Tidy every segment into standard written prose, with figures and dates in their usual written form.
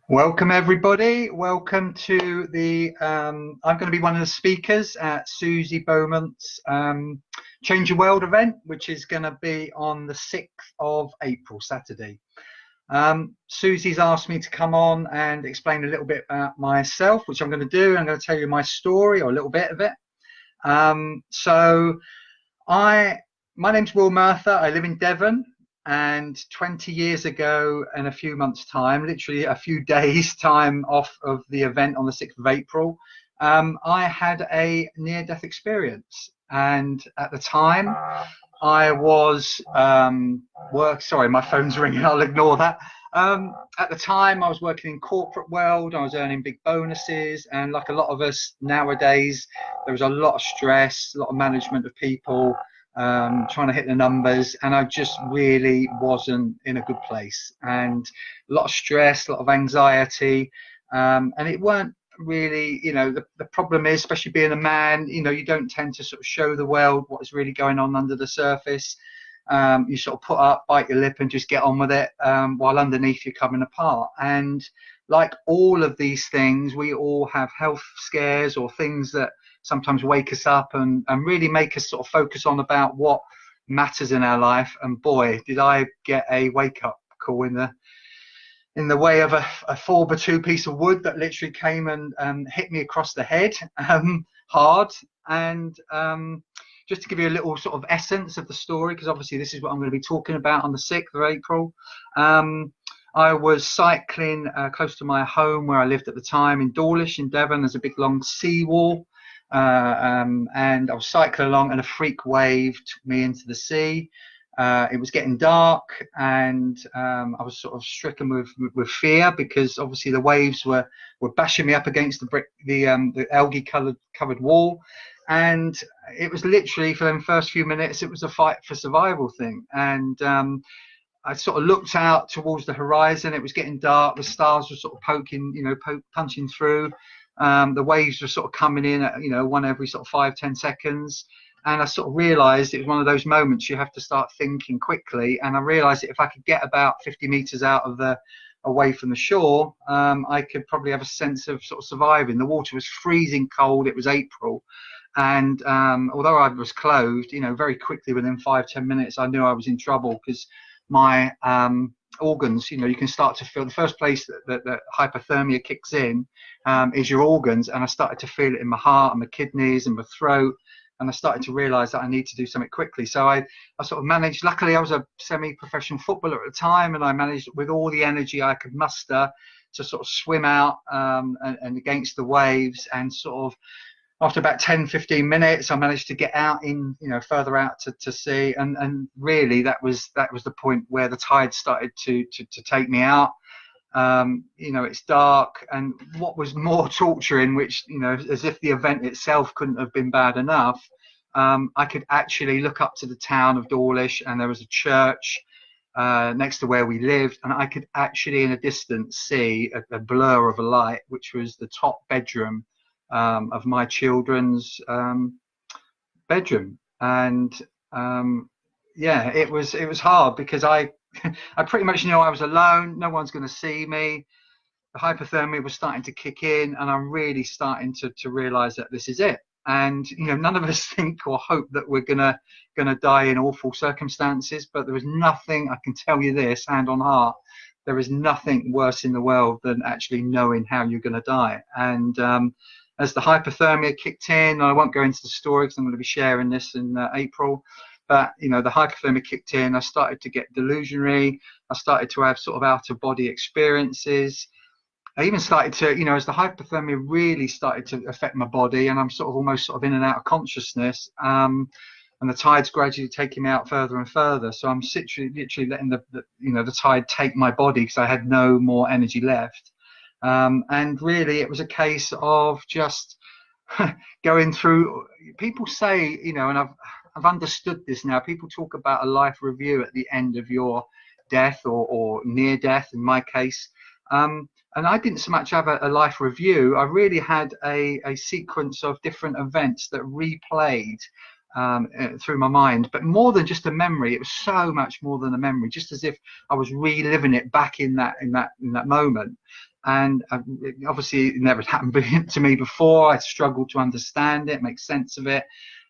Welcome everybody. Welcome to the I'm going to be one of the speakers at Susie Beaumont's Change Your World event, which is going to be on the 6th of April, Saturday. Susie's asked me to come on and explain a little bit about myself, which I'm going to do. I'm going to tell you my story, or a little bit of it. My name's Murtha. I live in Devon. And 20 years ago, in a few months' time, literally a few days' time off of the event on the 6th of April, I had a near-death experience. And at the time, I was sorry, my phone's ringing. I'll ignore that. At the time, I was working in corporate world. I was earning big bonuses, and like a lot of us nowadays, there was a lot of stress, a lot of management of people, trying to hit the numbers, and I just really wasn't in a good place, and a lot of stress, a lot of anxiety, and it weren't really, the problem is, especially being a man, you don't tend to sort of show the world what is really going on under the surface. You sort of put up, bite your lip and just get on with it, while underneath you're coming apart. And like all of these things, we all have health scares or things that sometimes wake us up and really make us sort of focus on about what matters in our life. And boy, did I get a wake up call in the way of a 4x2 piece of wood that literally came and hit me across the head, hard. And just to give you a little sort of essence of the story, because obviously this is what I'm going to be talking about on the 6th of April. I was cycling close to my home where I lived at the time in Delirious in Devon. There's a big long seawall. And I was cycling along and a freak wave took me into the sea. It was getting dark, and I was sort of stricken with fear, because obviously the waves were bashing me up against the algae covered wall. And it was literally, for them first few minutes, it was a fight for survival thing. And I sort of looked out towards the horizon. It was getting dark. The stars were sort of punching through. The waves were sort of coming in at, one every sort of 5-10 seconds. And I sort of realized it was one of those moments you have to start thinking quickly. And I realized that if I could get about 50 meters away from the shore, I could probably have a sense of sort of surviving. The water was freezing cold. It was April. And although I was clothed, very quickly within 5-10 minutes, I knew I was in trouble, because my organs, you can start to feel the first place that hypothermia kicks in is your organs. And I started to feel it in my heart and my kidneys and my throat. And I started to realize that I need to do something quickly. So I sort of managed, luckily I was a semi-professional footballer at the time, and I managed with all the energy I could muster to sort of swim out and against the waves. And sort of after about 10-15 minutes, I managed to get out further out to sea. And really that was the point where the tide started to take me out. It's dark, and what was more torturing, which, as if the event itself couldn't have been bad enough, I could actually look up to the town of Dawlish, and there was a church next to where we lived, and I could actually in a distance see a blur of a light, which was the top bedroom of my children's bedroom. And it was hard, because I pretty much knew I was alone. No one's going to see me. The hypothermia was starting to kick in, and I'm really starting to realize that this is it. And none of us think or hope that we're gonna die in awful circumstances, but there is nothing, I can tell you this, hand on heart, there is nothing worse in the world than actually knowing how you're going to die. And as the hypothermia kicked in, and I won't go into the story because I'm going to be sharing this in April, but the hypothermia kicked in. I started to get delusionary. I started to have sort of out of body experiences. I even started to, as the hypothermia really started to affect my body, and I'm sort of almost sort of in and out of consciousness, and the tide's gradually taking me out further and further. So I'm literally letting the tide take my body, because I had no more energy left. And really it was a case of just going through, people say, and I've understood this now, people talk about a life review at the end of your death, or near death in my case. And I didn't so much have a life review. I really had a sequence of different events that replayed through my mind, but more than just a memory. It was so much more than a memory, just as if I was reliving it back in that moment. And obviously it never happened to me before. I struggled to understand it, make sense of it.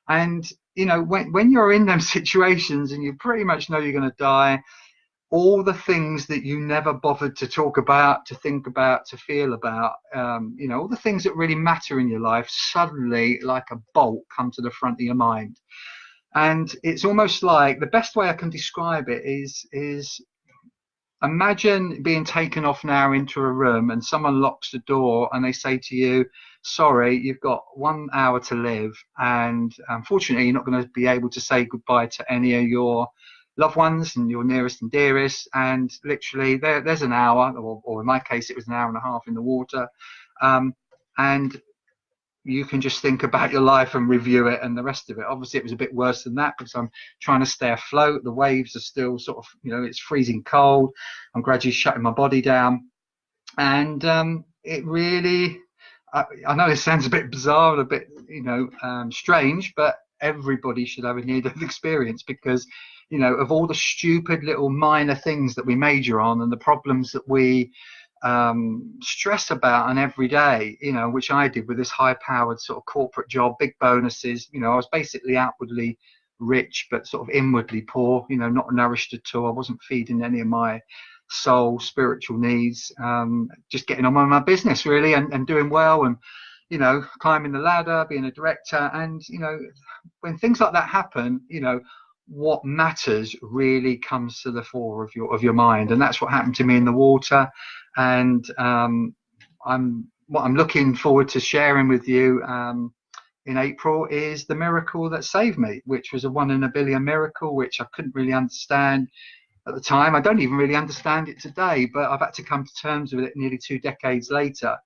And when you're in those situations and you pretty much know you're going to die, all the things that you never bothered to talk about, to think about, to feel about, all the things that really matter in your life suddenly, like a bolt, come to the front of your mind. And it's almost like, the best way I can describe it is imagine being taken off now into a room and someone locks the door and they say to you, sorry, you've got 1 hour to live, and unfortunately you're not going to be able to say goodbye to any of your loved ones and your nearest and dearest, and literally there's an hour, or in my case it was an hour and a half in the water, and you can just think about your life and review it and the rest of it. Obviously it was a bit worse than that because I'm trying to stay afloat. The waves are still sort of, it's freezing cold. I'm gradually shutting my body down, and it really, I know this sounds a bit bizarre and a bit strange, but everybody should have a near-death experience, because of all the stupid little minor things that we major on and the problems that we stress about on every day, which I did with this high-powered sort of corporate job, big bonuses. I was basically outwardly rich but sort of inwardly poor, not nourished at all. I wasn't feeding any of my soul spiritual needs, just getting on with my business really, and doing well, and climbing the ladder, being a director. And when things like that happen, what matters really comes to the fore of your mind, and that's what happened to me in the water. And what I'm looking forward to sharing with you in April is the miracle that saved me, which was a 1 in a billion miracle, which I couldn't really understand at the time. I don't even really understand it today, but I've had to come to terms with it nearly 2 decades later.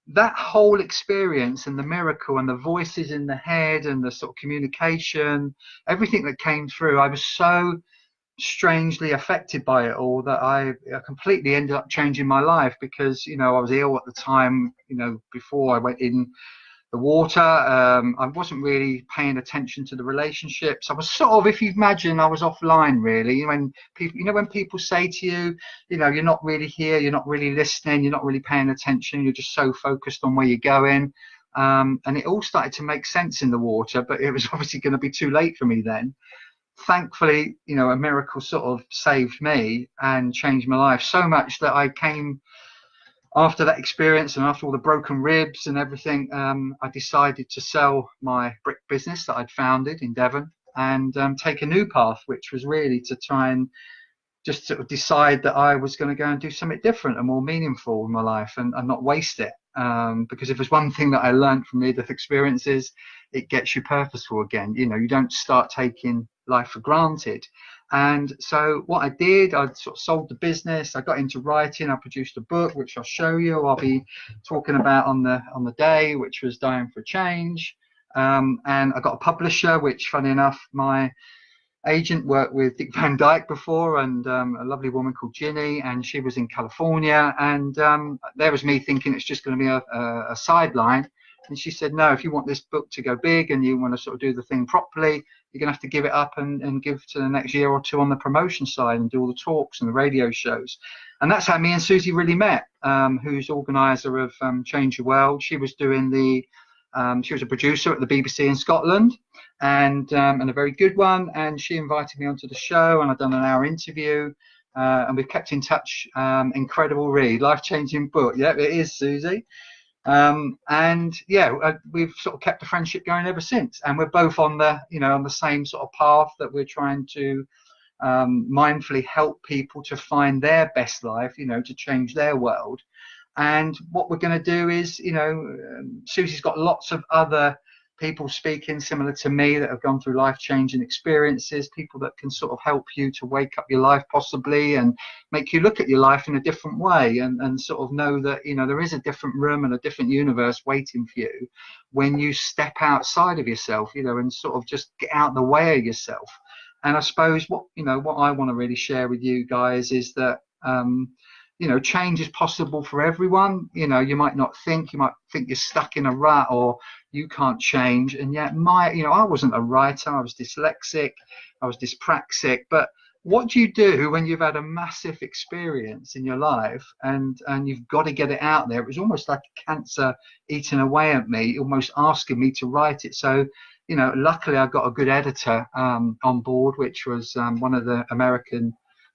That whole experience and the miracle and the voices in the head and the sort of communication, everything that came through, I was so strangely affected by it all that I completely ended up changing my life, because I was ill at the time, before I went in the water. I wasn't really paying attention to the relationships. I was sort of, if you imagine, I was offline really. When people, when people say to you, you're not really here, you're not really listening, you're not really paying attention, you're just so focused on where you're going. And it all started to make sense in the water, but it was obviously going to be too late for me then. Thankfully, a miracle sort of saved me and changed my life so much that I came, after that experience and after all the broken ribs and everything, I decided to sell my brick business that I'd founded in Devon and take a new path, which was really to try and just sort of decide that I was going to go and do something different and more meaningful in my life, and not waste it. Because if there's one thing that I learned from near-death experiences, it gets you purposeful again. You don't start taking life for granted. And so what I did, I sort of sold the business, I got into writing, I produced a book which I'll show you, I'll be talking about on the day, which was Dying for Change. And I got a publisher, which funny enough, my agent worked with Dick Van Dyke before, and a lovely woman called Ginny, and she was in California. And there was me thinking it's just going to be a sideline. And she said, no, if you want this book to go big and you want to sort of do the thing properly, you're going to have to give it up and give to the next year or two on the promotion side and do all the talks and the radio shows. And that's how me and Susie really met, who's organizer of Change Your World. She was doing she was a producer at the BBC in Scotland, and a very good one. And she invited me onto the show, and I've done an hour interview, and we've kept in touch. Incredible read, life-changing book. Yeah, it is, Susie. And yeah, we've sort of kept a friendship going ever since, and we're both on the same sort of path that we're trying to mindfully help people to find their best life, to change their world. And what we're going to do is, Susie's got lots of other people speaking similar to me that have gone through life-changing experiences, people that can sort of help you to wake up your life possibly and make you look at your life in a different way, and sort of know that there is a different room and a different universe waiting for you when you step outside of yourself, and sort of just get out of the way of yourself. And I suppose what I want to really share with you guys is that change is possible for everyone. You might not think, you might think you're stuck in a rut or you can't change. And yet I wasn't a writer, I was dyslexic, I was dyspraxic, but what do you do when you've had a massive experience in your life and you've got to get it out there? It was almost like a cancer eating away at me, almost asking me to write it. So, you know, luckily I got a good editor on board, which was one of the American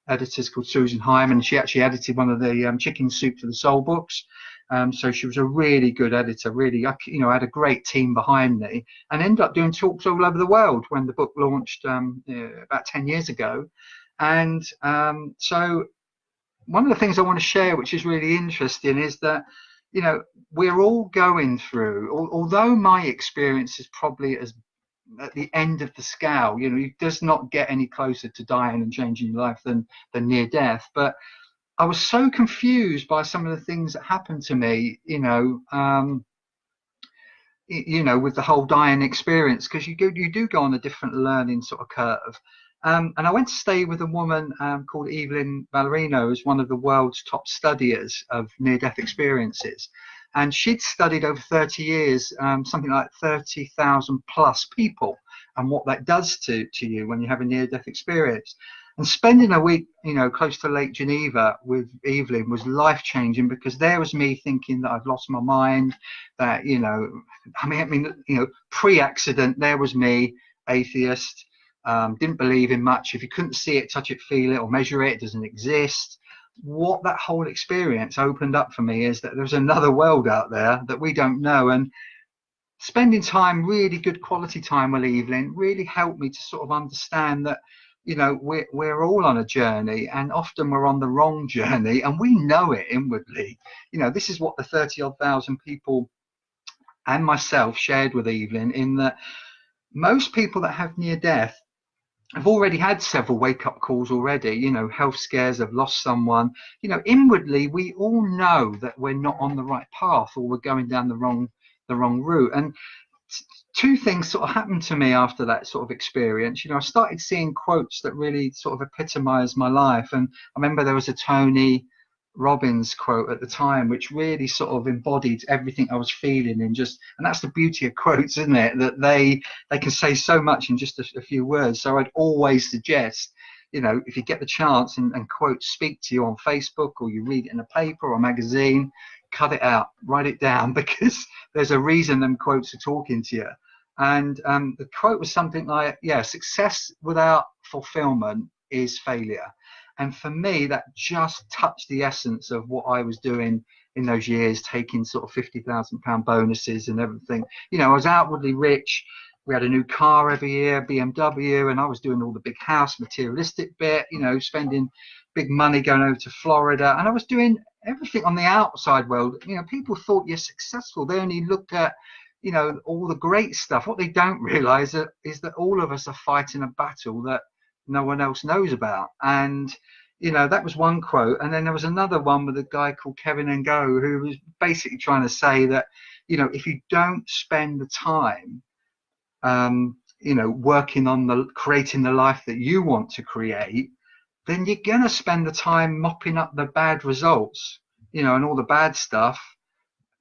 editors called Susan Hyman. She actually edited one of the Chicken Soup for the Soul books. So she was a really good editor, really, you know, I had a great team behind me, and ended up doing talks all over the world when the book launched about 10 years ago. And so one of the things I want to share, which is really interesting, is that, you know, we're all going through, although my experience is probably as at the end of the scale, you know, it does not get any closer to dying and changing your life than near death. But I was so confused by some of the things that happened to me, you know, with the whole dying experience, because you do go on a different learning sort of curve. And I went to stay with a woman called Evelyn Ballerino, who's one of the world's top studiers of near-death experiences. And she'd studied over 30 years, something like 30,000 plus people, and what that does to you when you have a near-death experience. And spending a week, you know, close to Lake Geneva with Evelyn was life-changing, because there was me thinking that I've lost my mind, that, you know, I mean, you know, pre-accident, there was me, atheist, didn't believe in much. If you couldn't see it, touch it, feel it, or measure it, it doesn't exist. What that whole experience opened up for me is that there's another world out there that we don't know. And spending time, really good quality time with Evelyn, really helped me to sort of understand that, you know, we're all on a journey, and often we're on the wrong journey, and we know it inwardly. You know, this is what the 30-odd thousand people and myself shared with Evelyn, in that most people that have near death have already had several wake-up calls already, you know, health scares, have lost someone. You know, inwardly we all know that we're not on the right path, or we're going down the wrong route. And two things sort of happened to me after that sort of experience. You know, I started seeing quotes that really sort of epitomized my life. And I remember there was a Tony Robbins quote at the time, which really sort of embodied everything I was feeling. And that's the beauty of quotes, isn't it? That they can say so much in just a few words. So I'd always suggest, you know, if you get the chance and quotes speak to you on Facebook, or you read it in a paper or a magazine, cut it out, write it down, because there's a reason them quotes are talking to you. And the quote was something like, yeah, success without fulfillment is failure. And for me, that just touched the essence of what I was doing in those years, taking sort of £50,000 bonuses and everything. You know, I was outwardly rich. We had a new car every year, BMW, and I was doing all the big house materialistic bit, you know, spending big money going over to Florida. And I was doing everything on the outside world. You know, people thought you're successful. They only looked at, you know, all the great stuff. What they don't realize is that all of us are fighting a battle that no one else knows about. And, you know, that was one quote. And then there was another one with a guy called Kevin Ngo, who was basically trying to say that, you know, if you don't spend the time, you know, working on creating the life that you want to create, then you're going to spend the time mopping up the bad results, you know, and all the bad stuff,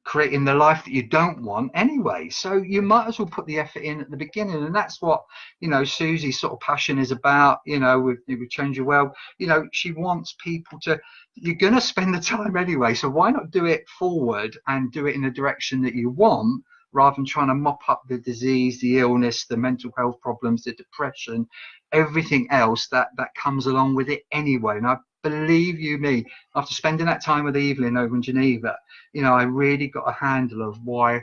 creating the life that you don't want anyway. So you might as well put the effort in at the beginning. And that's what, you know, Susie's sort of passion is about, you know, with Change Your World. You know, she wants people to, you're going to spend the time anyway, so why not do it forward and do it in the direction that you want, rather than trying to mop up the disease, the illness, the mental health problems, the depression, everything else that comes along with it anyway. And I believe you me, after spending that time with Evelyn over in Geneva, you know, I really got a handle of why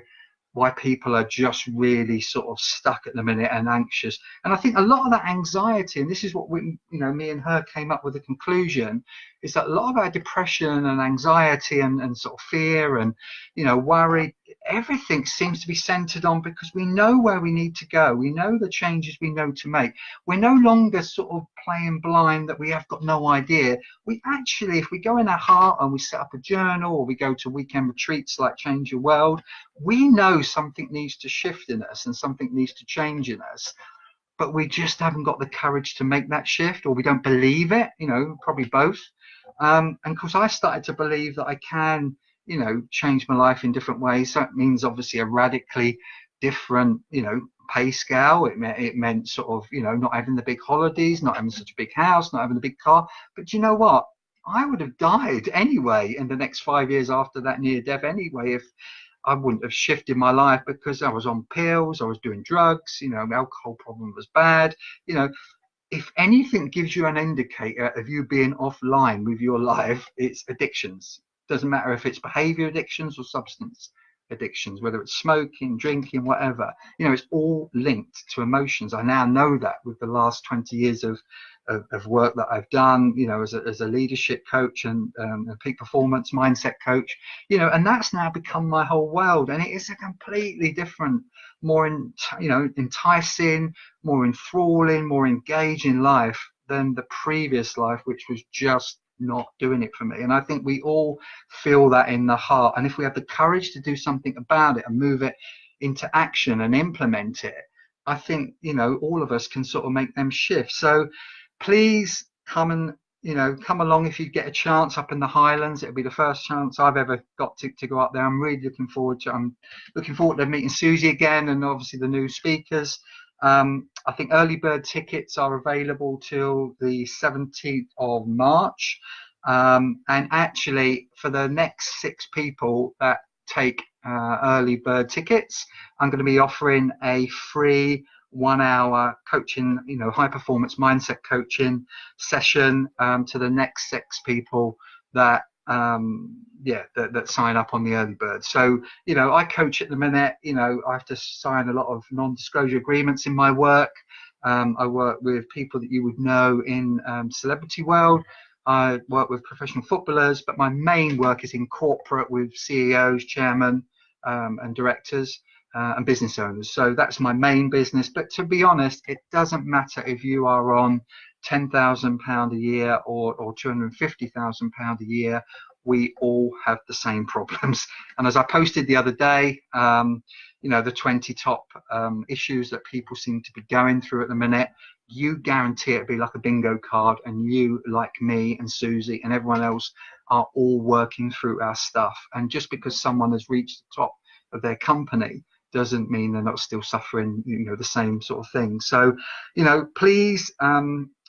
people are just really sort of stuck at the minute and anxious. And I think a lot of that anxiety, and this is what we, you know, me and her came up with a conclusion, is that a lot of our depression and anxiety and sort of fear and, you know, worry, everything seems to be centered on, because we know where we need to go. We know the changes we know to make. We're no longer sort of playing blind that we have got no idea. We actually, if we go in our heart and we set up a journal, or we go to weekend retreats like Change Your World, we know something needs to shift in us and something needs to change in us, but we just haven't got the courage to make that shift, or we don't believe it, you know, probably both. And of course I started to believe that I can, you know, change my life in different ways. So it means obviously a radically different, you know, pay scale. It meant sort of, you know, not having the big holidays, not having such a big house, not having a big car. But you know what? I would have died anyway in the next 5 years after that near death anyway, if I wouldn't have shifted my life, because I was on pills, I was doing drugs, you know, alcohol problem was bad. You know, if anything gives you an indicator of you being offline with your life, it's addictions. Doesn't matter if it's behavior addictions or substance addictions, whether it's smoking, drinking, whatever. You know, it's all linked to emotions. I now know that with the last 20 years of work that I've done, you know, as a leadership coach and a peak performance mindset coach, you know, and that's now become my whole world. And it is a completely different, more enticing, more enthralling, more engaging life than the previous life, which was just not doing it for me. And I think we all feel that in the heart. And if we have the courage to do something about it and move it into action and implement it, I think, you know, all of us can sort of make them shift. So please come and, you know, come along if you get a chance up in the Highlands. It'll be the first chance I've ever got to go up there. I'm really looking forward to meeting Susie again, and obviously the new speakers. I think early bird tickets are available till the 17th of March. And actually, for the next 6 people that take early bird tickets, I'm going to be offering a free 1-hour coaching, you know, high performance mindset coaching session to the next 6 people that that sign up on the early bird. So, you know, I coach at the minute. You know, I have to sign a lot of non-disclosure agreements in my work. I work with people that you would know in celebrity world. I work with professional footballers, but my main work is in corporate with CEOs, chairmen, and directors and business owners. So that's my main business. But to be honest, it doesn't matter if you are on £10,000 a year or £250,000 a year. We all have the same problems. And as I posted the other day, you know, the 20 top issues that people seem to be going through at the minute, you guarantee it'd be like a bingo card, and you, like me and Susie and everyone else, are all working through our stuff. And just because someone has reached the top of their company doesn't mean they're not still suffering, you know, the same sort of thing. So, you know, please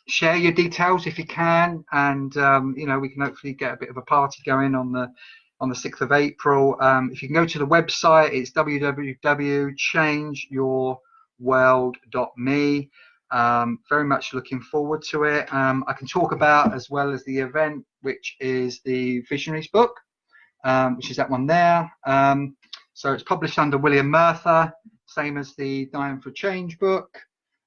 share your details if you can, and you know, we can hopefully get a bit of a party going on the 6th of April. If you can go to the website, it's www.changeyourworld.me. Very much looking forward to it. I can talk about, as well as the event, which is the Visionaries book, which is that one there. So it's published under William Murtha, same as the Dying for Change book.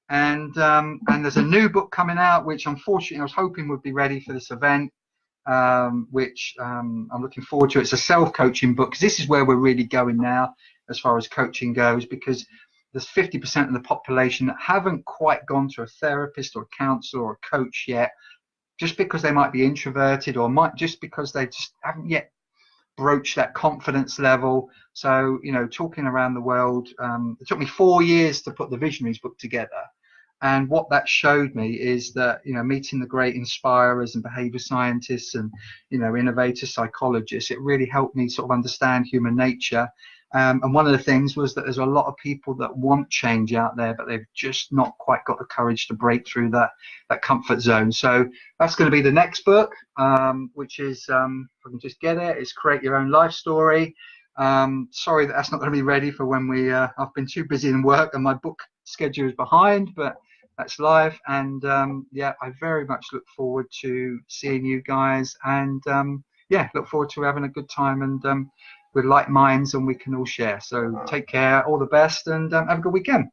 And there's a new book coming out, which unfortunately I was hoping would be ready for this event, which I'm looking forward to. It's a self-coaching book, because this is where we're really going now as far as coaching goes, because there's 50% of the population that haven't quite gone to a therapist or a counselor or a coach yet, just because they might be introverted, or just because they just haven't yet broached that confidence level. So, you know, talking around the world, it took me 4 years to put the Visionaries book together. And what that showed me is that, you know, meeting the great inspirers and behavior scientists and, you know, innovator psychologists, it really helped me sort of understand human nature. And one of the things was that there's a lot of people that want change out there, but they've just not quite got the courage to break through that comfort zone. So that's going to be the next book, which is, if I can just get it, it's Create Your Own Life Story. Sorry that's not going to be ready for when I've been too busy in work and my book schedule is behind, but that's life. And yeah, I very much look forward to seeing you guys, and yeah, look forward to having a good time, and with like minds, and we can all share. So take care, all the best, and have a good weekend.